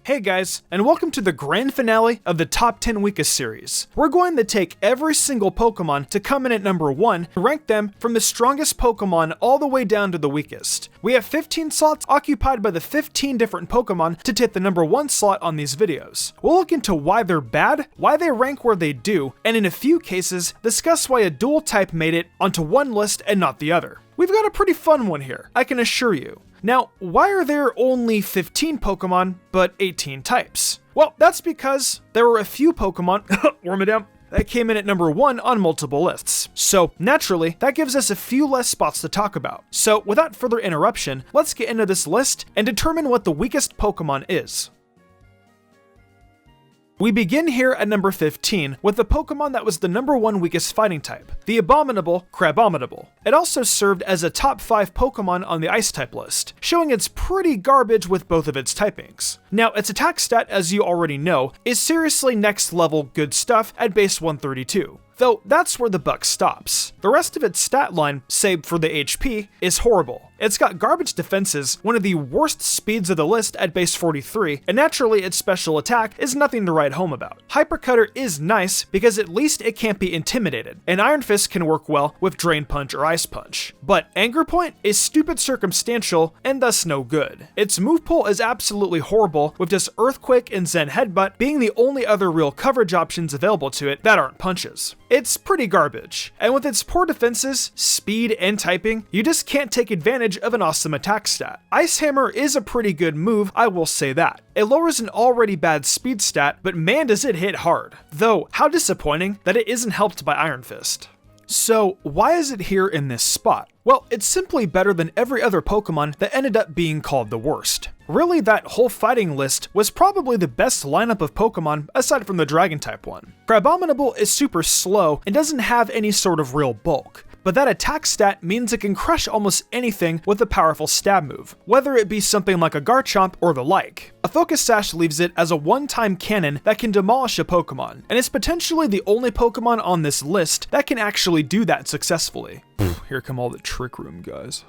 Hey guys, and welcome to the grand finale of the Top 10 Weakest series. We're going to take every single Pokemon to come in at number 1 and rank them from the strongest Pokemon all the way down to the weakest. We have 15 slots occupied by the 15 different Pokemon to take the number 1 slot on these videos. We'll look into why they're bad, why they rank where they do, and in a few cases, discuss why a dual type made it onto one list and not the other. We've got a pretty fun one here, I can assure you. Now, why are there only 15 Pokemon, but 18 types? Well, that's because there were a few Pokemon that came in at number 1 on multiple lists. So, naturally, that gives us a few less spots to talk about. So, without further interruption, let's get into this list and determine what the weakest Pokemon is. We begin here at number 15 with the Pokemon that was the number 1 weakest fighting type, the abominable Crabominable. It also served as a top 5 Pokemon on the Ice type list, showing it's pretty garbage with both of its typings. Now, its attack stat, as you already know, is seriously next level good stuff at base 132. Though that's where the buck stops. The rest of its stat line, save for the HP, is horrible. It's got garbage defenses, one of the worst speeds of the list at base 43, and naturally its special attack is nothing to write home about. Hyper Cutter is nice because at least it can't be intimidated, and Iron Fist can work well with Drain Punch or Ice Punch. But Anger Point is stupid circumstantial and thus no good. Its move pool is absolutely horrible, with just Earthquake and Zen Headbutt being the only other real coverage options available to it that aren't punches. It's pretty garbage, and with its poor defenses, speed, and typing, you just can't take advantage of an awesome attack stat. Ice Hammer is a pretty good move, I will say that. It lowers an already bad speed stat, but man does it hit hard. Though, how disappointing that it isn't helped by Iron Fist. So, why is it here in this spot? Well, it's simply better than every other Pokemon that ended up being called the worst. Really, that whole fighting list was probably the best lineup of Pokemon aside from the Dragon-type one. Crabominable is super slow and doesn't have any sort of real bulk, but that attack stat means it can crush almost anything with a powerful stab move, whether it be something like a Garchomp or the like. A Focus Sash leaves it as a one-time cannon that can demolish a Pokemon, and it's potentially the only Pokemon on this list that can actually do that successfully. Here come all the Trick Room guys.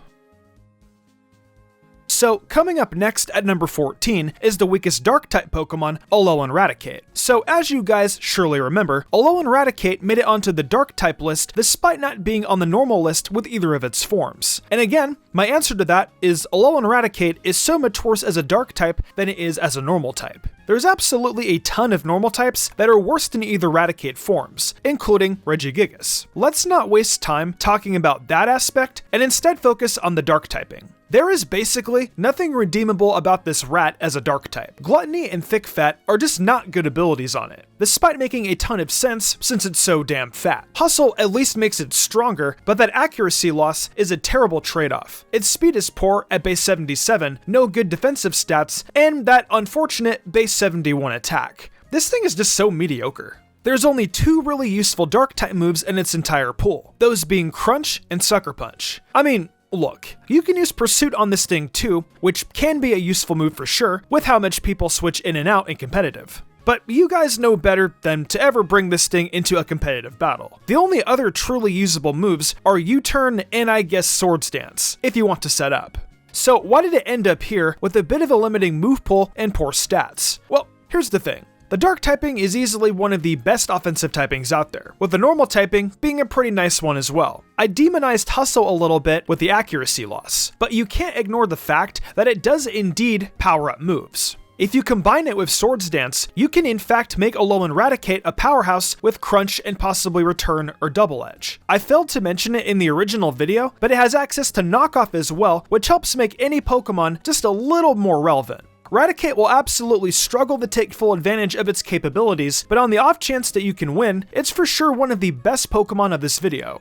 So, coming up next at number 14 is the weakest Dark-type Pokemon, Alolan Raticate. So, as you guys surely remember, Alolan Raticate made it onto the Dark-type list despite not being on the normal list with either of its forms. And again, my answer to that is Alolan Raticate is so much worse as a Dark-type than it is as a normal type. There's absolutely a ton of normal types that are worse than either Raticate forms, including Regigigas. Let's not waste time talking about that aspect and instead focus on the Dark typing. There is basically nothing redeemable about this rat as a Dark type. Gluttony and Thick Fat are just not good abilities on it, despite making a ton of sense since it's so damn fat. Hustle at least makes it stronger, but that accuracy loss is a terrible trade-off. Its speed is poor at base 77, no good defensive stats, and that unfortunate base 71 attack. This thing is just so mediocre. There's only 2 really useful Dark-type moves in its entire pool, those being Crunch and Sucker Punch. I mean, look, you can use Pursuit on this thing too, which can be a useful move for sure, with how much people switch in and out in competitive. But you guys know better than to ever bring this thing into a competitive battle. The only other truly usable moves are U-Turn and I guess Swords Dance, if you want to set up. So why did it end up here with a bit of a limiting move pool and poor stats? Well, here's the thing. The Dark typing is easily one of the best offensive typings out there, with the normal typing being a pretty nice one as well. I demonized Hustle a little bit with the accuracy loss, but you can't ignore the fact that it does indeed power up moves. If you combine it with Swords Dance, you can in fact make Alolan Raticate a powerhouse with Crunch and possibly Return or Double Edge. I failed to mention it in the original video, but it has access to Knockoff as well, which helps make any Pokemon just a little more relevant. Raticate will absolutely struggle to take full advantage of its capabilities, but on the off chance that you can win, it's for sure one of the best Pokemon of this video.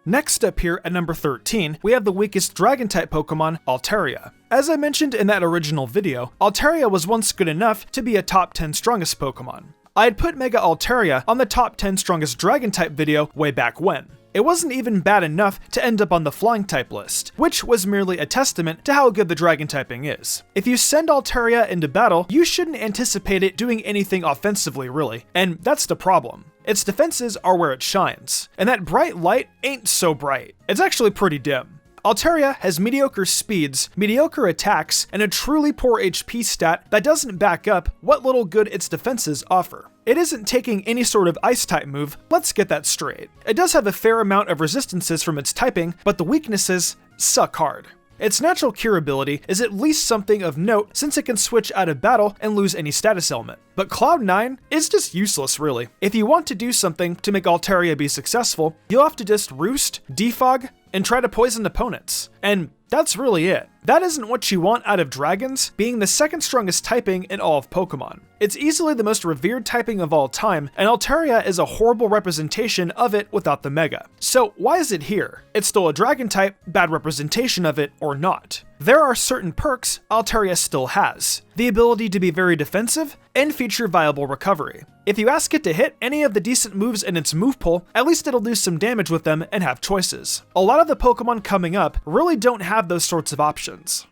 Next up here at number 13, we have the weakest Dragon-type Pokemon, Altaria. As I mentioned in that original video, Altaria was once good enough to be a top 10 strongest Pokemon. I had put Mega Altaria on the top 10 strongest Dragon-type video way back when. It wasn't even bad enough to end up on the Flying type list, which was merely a testament to how good the Dragon typing is. If you send Altaria into battle, you shouldn't anticipate it doing anything offensively really, and that's the problem. Its defenses are where it shines, and that bright light ain't so bright. It's actually pretty dim. Altaria has mediocre speeds, mediocre attacks, and a truly poor HP stat that doesn't back up what little good its defenses offer. It isn't taking any sort of ice-type move, let's get that straight. It does have a fair amount of resistances from its typing, but the weaknesses suck hard. Its natural cure ability is at least something of note since it can switch out of battle and lose any status element. But Cloud 9 is just useless really. If you want to do something to make Altaria be successful, you'll have to just roost, defog, and try to poison opponents. And that's really it. That isn't what you want out of dragons, being the second strongest typing in all of Pokemon. It's easily the most revered typing of all time, and Altaria is a horrible representation of it without the Mega. So why is it here? It's still a dragon type, bad representation of it or not. There are certain perks Altaria still has. The ability to be very defensive, and feature viable recovery. If you ask it to hit any of the decent moves in its move pool, at least it'll do some damage with them and have choices. A lot of the Pokemon coming up really don't have those sorts of options.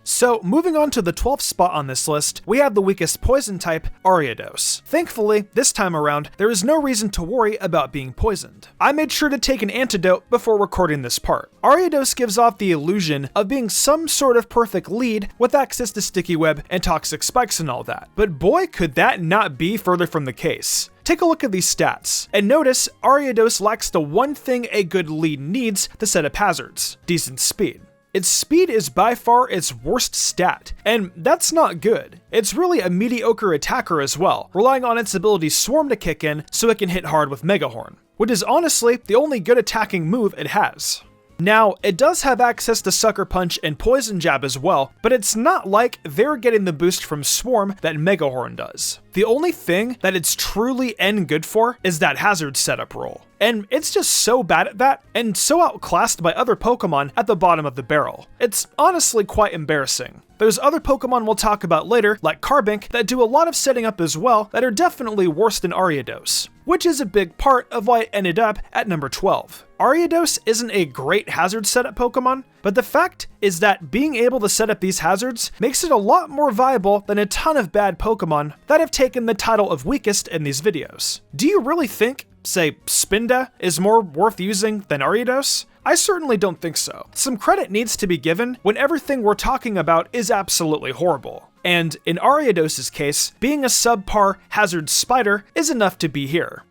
So, moving on to the 12th spot on this list, we have the weakest poison type, Aryados. Thankfully, this time around, there is no reason to worry about being poisoned. I made sure to take an antidote before recording this part. Aryados gives off the illusion of being some sort of perfect lead with access to sticky web and toxic spikes and all that. But boy, could that not be further from the case. Take a look at these stats, and notice Aryados lacks the one thing a good lead needs to set up hazards: decent speed. Its speed is by far its worst stat, and that's not good. It's really a mediocre attacker as well, relying on its ability Swarm to kick in so it can hit hard with Mega Horn, which is honestly the only good attacking move it has. Now, it does have access to Sucker Punch and Poison Jab as well, but it's not like they're getting the boost from Swarm that Mega Horn does. The only thing that it's truly good for is that hazard setup roll. And it's just so bad at that, and so outclassed by other Pokemon at the bottom of the barrel. It's honestly quite embarrassing. There's other Pokemon we'll talk about later, like Carbink, that do a lot of setting up as well that are definitely worse than Aryados, which is a big part of why it ended up at number 12. Aryados isn't a great hazard setup Pokemon, but the fact is that being able to set up these hazards makes it a lot more viable than a ton of bad Pokemon that have taken the title of weakest in these videos. Do you really think, say, Spinda is more worth using than Aryados? I certainly don't think so. Some credit needs to be given when everything we're talking about is absolutely horrible. And in Aryados' case, being a subpar hazard spider is enough to be here.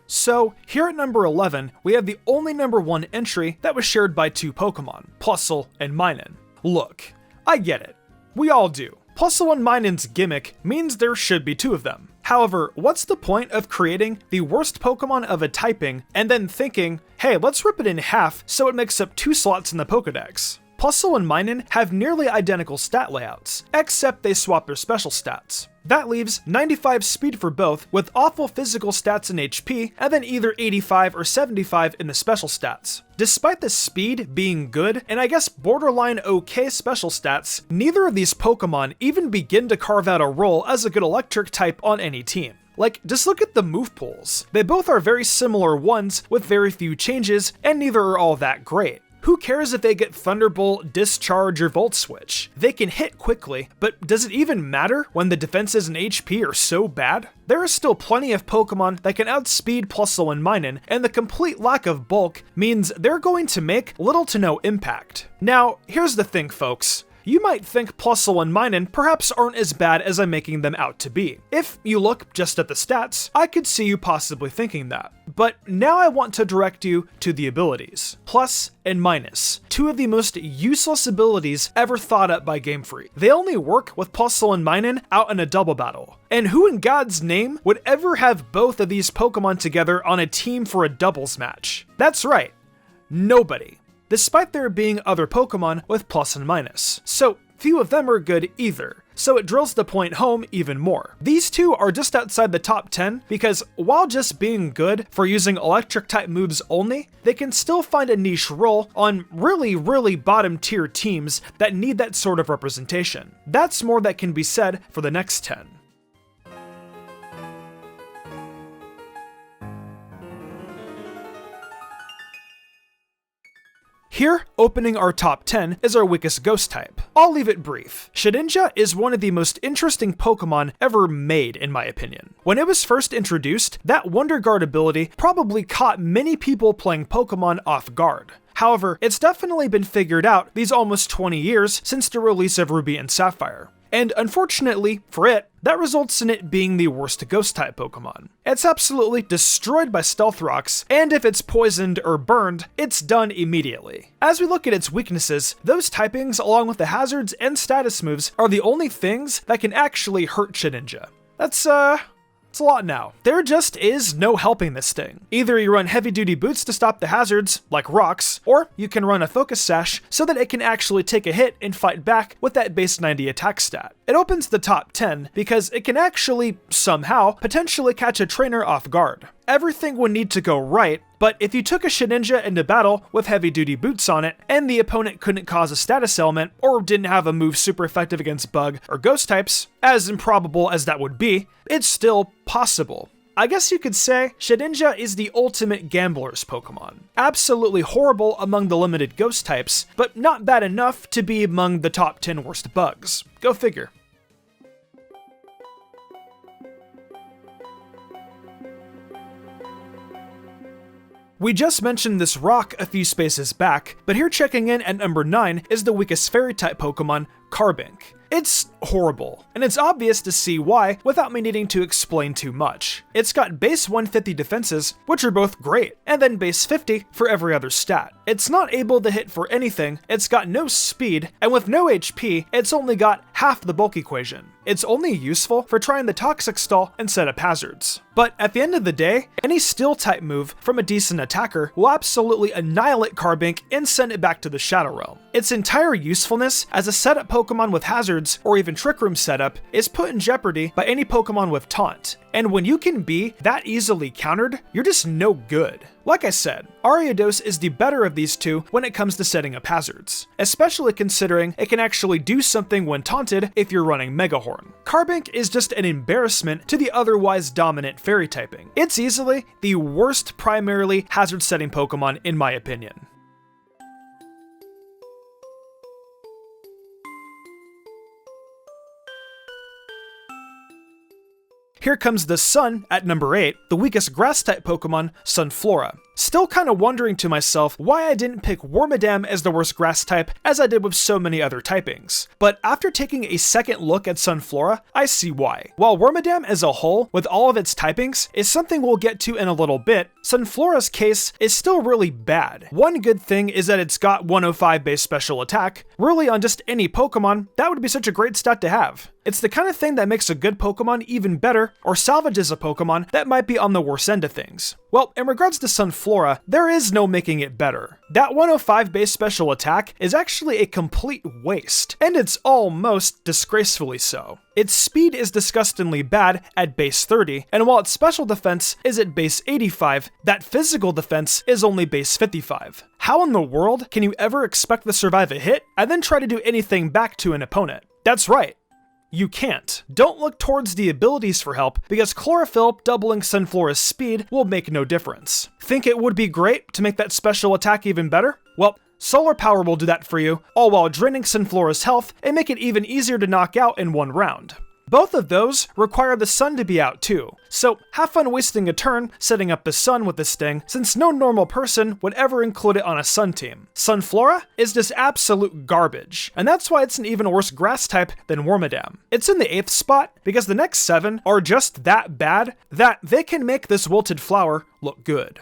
So, here at number 11, we have the only number 1 entry that was shared by 2 Pokemon, Plussel and Minon. Look, I get it. We all do. Plussel and Minon's gimmick means there should be 2 of them. However, what's the point of creating the worst Pokemon of a typing and then thinking, hey, let's rip it in half so it makes up 2 slots in the Pokedex? Plussel and Minon have nearly identical stat layouts, except they swap their special stats. That leaves 95 speed for both, with awful physical stats and HP, and then either 85 or 75 in the special stats. Despite the speed being good, and I guess borderline okay special stats, neither of these Pokemon even begin to carve out a role as a good electric type on any team. Like, just look at the move pools. They both are very similar ones with very few changes, and neither are all that great. Who cares if they get Thunderbolt, Discharge, or Volt Switch? They can hit quickly, but does it even matter when the defenses and HP are so bad? There are still plenty of Pokemon that can outspeed Plussel and Minon, and the complete lack of bulk means they're going to make little to no impact. Now, here's the thing, folks. You might think Plussel and Minon perhaps aren't as bad as I'm making them out to be. If you look just at the stats, I could see you possibly thinking that. But now I want to direct you to the abilities. Plus and minus, 2 of the most useless abilities ever thought up by Game Freak. They only work with Plussel and Minon out in a double battle. And who in God's name would ever have both of these Pokemon together on a team for a doubles match? That's right, nobody. Despite there being other Pokemon with plus and minus. So few of them are good either, so it drills the point home even more. These 2 are just outside the top 10 because while just being good for using electric type moves only, they can still find a niche role on really bottom tier teams that need that sort of representation. That's more that can be said for the next 10. Here, opening our top 10 is our weakest ghost type, I'll leave it brief. Shadinja is one of the most interesting Pokemon ever made, in my opinion. When it was first introduced, that Wonder Guard ability probably caught many people playing Pokemon off guard. However, it's definitely been figured out these almost 20 years since the release of Ruby and Sapphire. And unfortunately for it, that results in it being the worst Ghost-type Pokemon. It's absolutely destroyed by Stealth Rocks, and if it's poisoned or burned, it's done immediately. As we look at its weaknesses, those typings along with the hazards and status moves are the only things that can actually hurt Shadinja. That's a lot now. There just is no helping this thing. Either you run heavy-duty boots to stop the hazards, like rocks, or you can run a focus sash so that it can actually take a hit and fight back with that base 90 attack stat. It opens the top 10 because it can actually, somehow, potentially catch a trainer off guard. Everything would need to go right, but if you took a Shadinja into battle with heavy-duty boots on it, and the opponent couldn't cause a status ailment, or didn't have a move super effective against bug or ghost types, as improbable as that would be, it's still possible. I guess you could say Shadinja is the ultimate gambler's Pokemon. Absolutely horrible among the limited ghost types, but not bad enough to be among the top 10 worst bugs. Go figure. We just mentioned this rock a few spaces back, but here checking in at number 9 is the weakest fairy-type Pokemon, Carbink. It's horrible, and it's obvious to see why without me needing to explain too much. It's got base 150 defenses, which are both great, and then base 50 for every other stat. It's not able to hit for anything, it's got no speed, and with no HP, it's only got half the bulk equation. It's only useful for trying the Toxic Stall and set up hazards. But at the end of the day, any Steel-type move from a decent attacker will absolutely annihilate Carbink and send it back to the Shadow Realm. Its entire usefulness as a setup Pokemon with hazards, or even Trick Room setup, is put in jeopardy by any Pokemon with Taunt. And when you can be that easily countered, you're just no good. Like I said, Aryados is the better of these two when it comes to setting up hazards, especially considering it can actually do something when taunted if you're running Megahorn. Carbink is just an embarrassment to the otherwise dominant fairy typing. It's easily the worst primarily hazard setting Pokemon in my opinion. Here comes the Sun at number 8, the weakest grass-type Pokemon, Sunflora. Still kinda wondering to myself why I didn't pick Wormadam as the worst grass type as I did with so many other typings. But after taking a second look at Sunflora, I see why. While Wormadam as a whole, with all of its typings, is something we'll get to in a little bit, Sunflora's case is still really bad. One good thing is that it's got 105 base special attack. Really on just any Pokemon, that would be such a great stat to have. It's the kind of thing that makes a good Pokemon even better, or salvages a Pokemon that might be on the worst end of things. Well, in regards to Sunflora, there is no making it better. That 105 base special attack is actually a complete waste, and it's almost disgracefully so. Its speed is disgustingly bad at base 30, and while its special defense is at base 85, that physical defense is only base 55. How in the world can you ever expect to survive a hit, and then try to do anything back to an opponent? That's right. You can't. Don't look towards the abilities for help, because Chlorophyll doubling Sunflora's speed will make no difference. Think it would be great to make that special attack even better? Well, Solar Power will do that for you, all while draining Sunflora's health and make it even easier to knock out in one round. Both of those require the Sun to be out too, so have fun wasting a turn setting up the Sun with this thing, since no normal person would ever include it on a Sun team. Sunflora is just absolute garbage, and that's why it's an even worse grass type than Wormadam. It's in the 8th spot because the next 7 are just that bad that they can make this wilted flower look good.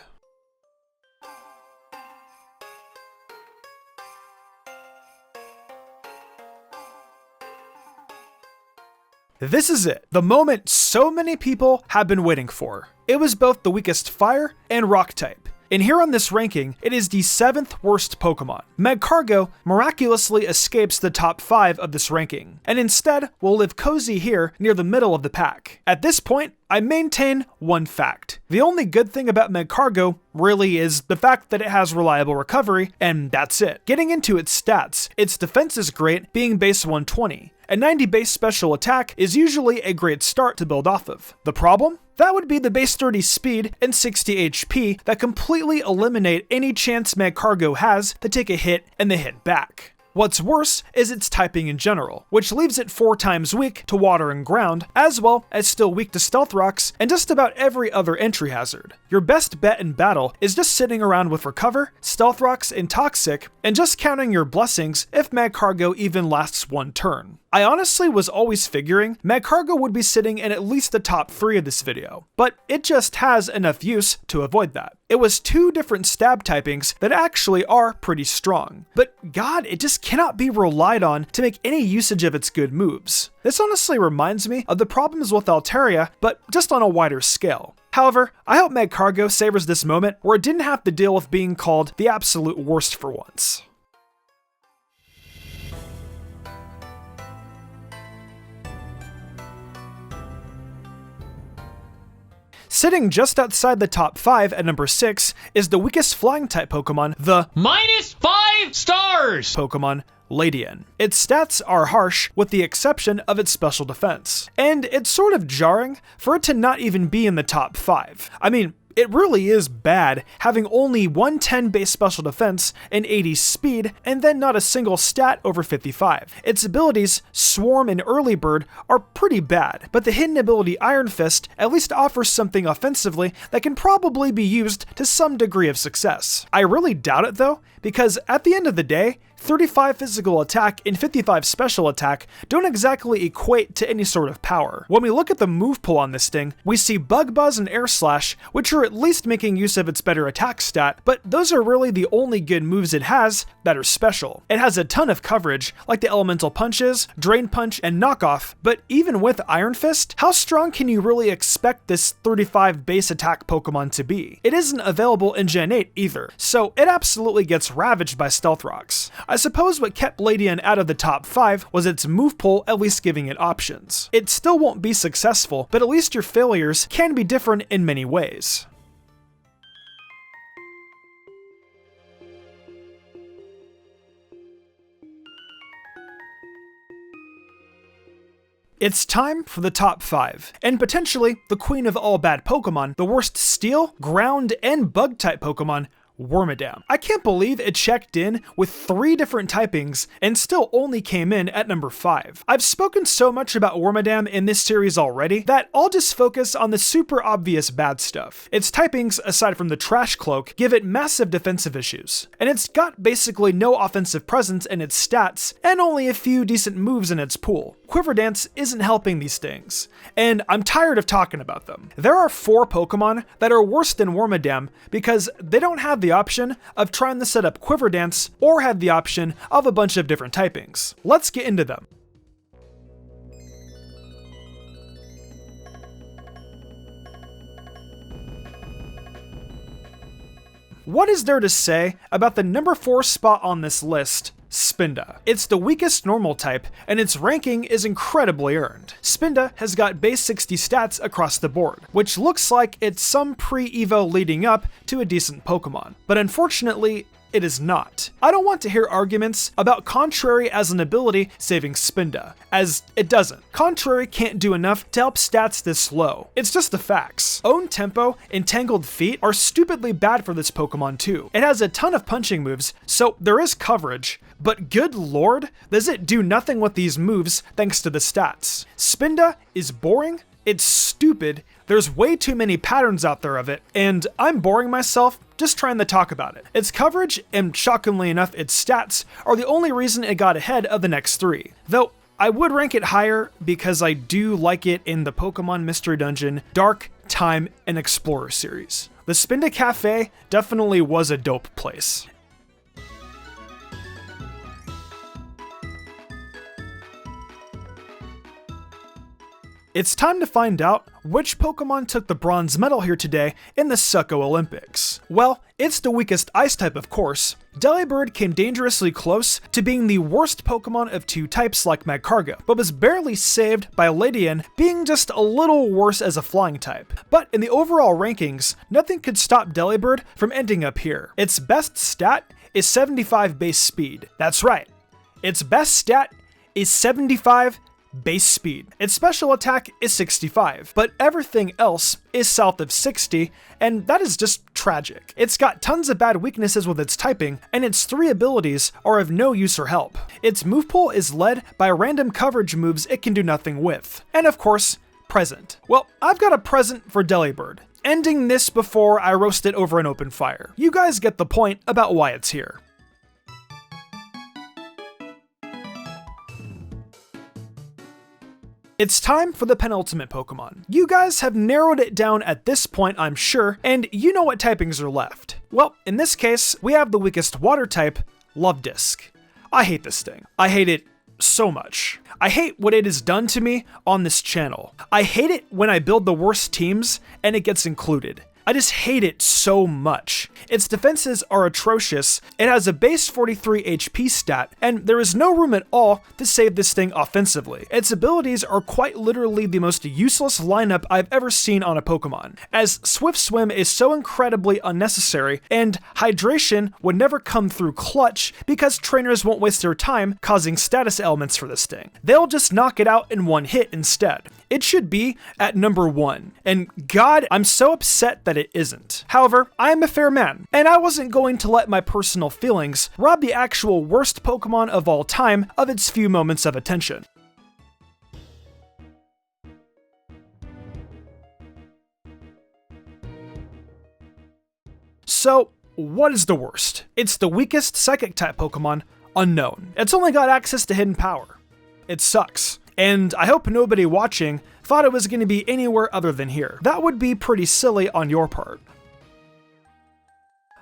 This is it, the moment so many people have been waiting for. It was both the weakest fire and rock type. And here on this ranking, it is the 7th worst Pokemon. Medcargo miraculously escapes the top 5 of this ranking, and instead will live cozy here near the middle of the pack. At this point, I maintain one fact. The only good thing about Medcargo really is the fact that it has reliable recovery, and that's it. Getting into its stats, its defense is great, being base 120. A 90 base special attack is usually a great start to build off of. The problem? That would be the base 30 speed and 60 HP that completely eliminate any chance Medcargo has to take a hit and the hit back. What's worse is its typing in general, which leaves it 4 times weak to water and ground, as well as still weak to stealth rocks and just about every other entry hazard. Your best bet in battle is just sitting around with Recover, Stealth Rocks, and Toxic, and just counting your blessings if Medcargo even lasts 1 turn. I honestly was always figuring Medcargo would be sitting in at least the top 3 of this video, but it just has enough use to avoid that. It was 2 different stab typings that actually are pretty strong, but god, it just cannot be relied on to make any usage of its good moves. This honestly reminds me of the problems with Altaria, but just on a wider scale. However, I hope Medcargo savors this moment where it didn't have to deal with being called the absolute worst for once. Sitting just outside the top 5 at number 6 is the weakest flying type Pokemon, the -5 stars Pokemon, Ledian. Its stats are harsh with the exception of its special defense, and it's sort of jarring for it to not even be in the top 5. I mean, it really is bad having only 110 base special defense and 80 speed, and then not a single stat over 55. Its abilities, Swarm and Early Bird, are pretty bad, but the hidden ability Iron Fist at least offers something offensively that can probably be used to some degree of success. I really doubt it though, because at the end of the day, 35 physical attack and 55 special attack don't exactly equate to any sort of power. When we look at the move pool on this thing, we see Bug Buzz and Air Slash, which are at least making use of its better attack stat, but those are really the only good moves it has that are special. It has a ton of coverage, like the Elemental Punches, Drain Punch, and Knockoff, but even with Iron Fist, how strong can you really expect this 35 base attack Pokemon to be? It isn't available in Gen 8 either, so it absolutely gets ravaged by Stealth Rocks. I suppose what kept Ledian out of the top 5 was its move pool at least giving it options. It still won't be successful, but at least your failures can be different in many ways. It's time for the top 5, and potentially the queen of all bad Pokemon, the worst Steel, Ground, and Bug-type Pokemon, Wormadam. I can't believe it checked in with 3 different typings and still only came in at number 5. I've spoken so much about Wormadam in this series already that I'll just focus on the super obvious bad stuff. Its typings, aside from the Trash Cloak, give it massive defensive issues, and it's got basically no offensive presence in its stats and only a few decent moves in its pool. Quiver Dance isn't helping these things, and I'm tired of talking about them. There are 4 Pokemon that are worse than Wormadam because they don't have the option of trying to set up Quiver Dance or have the option of a bunch of different typings. Let's get into them. What is there to say about the number 4 spot on this list, Spinda? It's the weakest normal type, and its ranking is incredibly earned. Spinda has got base 60 stats across the board, which looks like it's some pre-evo leading up to a decent Pokemon. But unfortunately, it is not. I don't want to hear arguments about Contrary as an ability saving Spinda, as it doesn't. Contrary can't do enough to help stats this low. It's just the facts. Own Tempo and Tangled Feet are stupidly bad for this Pokemon too. It has a ton of punching moves, so there is coverage, but good lord, does it do nothing with these moves thanks to the stats. Spinda is boring, it's stupid, there's way too many patterns out there of it, and I'm boring myself just trying to talk about it. Its coverage, and shockingly enough its stats, are the only reason it got ahead of the next 3. Though, I would rank it higher because I do like it in the Pokemon Mystery Dungeon, Dark, Time, and Explorer series. The Spinda Cafe definitely was a dope place. It's time to find out which Pokemon took the bronze medal here today in the Succo Olympics. Well, it's the weakest ice type, of course. Delibird came dangerously close to being the worst Pokemon of 2 types like Medcargo, but was barely saved by Ledian being just a little worse as a flying type. But in the overall rankings, nothing could stop Delibird from ending up here. Its best stat is 75 base speed. That's right. Its best stat is 75 base speed. Its special attack is 65, but everything else is south of 60, and that is just tragic. It's got tons of bad weaknesses with its typing, and its 3 abilities are of no use or help. Its move pool is led by random coverage moves it can do nothing with. And of course, present. Well, I've got a present for Delibird, ending this before I roast it over an open fire. You guys get the point about why it's here. It's time for the penultimate Pokemon. You guys have narrowed it down at this point, I'm sure, and you know what typings are left. Well, in this case, we have the weakest water type, Luvdisc. I hate this thing. I hate it so much. I hate what it has done to me on this channel. I hate it when I build the worst teams and it gets included. I just hate it so much. Its defenses are atrocious, it has a base 43 HP stat, and there is no room at all to save this thing offensively. Its abilities are quite literally the most useless lineup I've ever seen on a Pokemon, as Swift Swim is so incredibly unnecessary, and Hydration would never come through clutch because trainers won't waste their time causing status ailments for this thing. They'll just knock it out in one hit instead. It should be at number 1, and God, I'm so upset that it isn't. However, I am a fair man, and I wasn't going to let my personal feelings rob the actual worst Pokemon of all time of its few moments of attention. So, what is the worst? It's the weakest Psychic-type Pokemon, Unknown. It's only got access to hidden power. It sucks. And I hope nobody watching thought it was going to be anywhere other than here. That would be pretty silly on your part.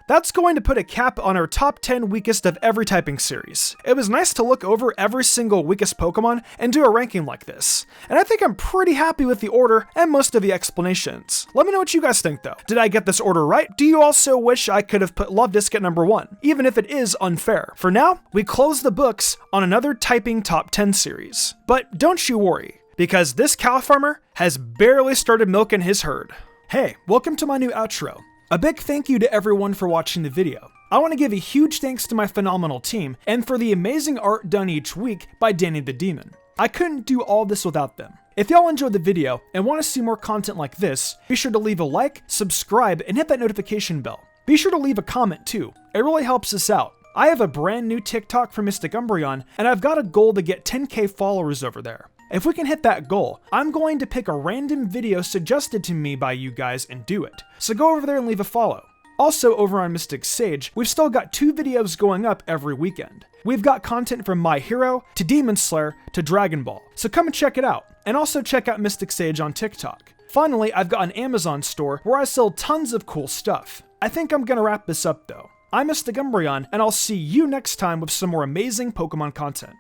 That's going to put a cap on our top 10 weakest of every typing series. It was nice to look over every single weakest Pokemon and do a ranking like this, and I think I'm pretty happy with the order and most of the explanations. Let me know what you guys think though. Did I get this order right? Do you also wish I could have put Luvdisc at number 1, even if it is unfair? For now, we close the books on another typing top 10 series. But don't you worry, because this cow farmer has barely started milking his herd. Hey, welcome to my new outro. A big thank you to everyone for watching the video. I want to give a huge thanks to my phenomenal team, and for the amazing art done each week by Danny the Demon. I couldn't do all this without them. If y'all enjoyed the video and want to see more content like this, be sure to leave a like, subscribe, and hit that notification bell. Be sure to leave a comment too. It really helps us out. I have a brand new TikTok for MysticUmbreon, and I've got a goal to get 10k followers over there. If we can hit that goal, I'm going to pick a random video suggested to me by you guys and do it. So go over there and leave a follow. Also over on MysticSage, we've still got 2 videos going up every weekend. We've got content from My Hero, to Demon Slayer, to Dragon Ball. So come and check it out. And also check out MysticSage on TikTok. Finally, I've got an Amazon store where I sell tons of cool stuff. I think I'm gonna wrap this up though. I'm MysticUmbreon, and I'll see you next time with some more amazing Pokemon content.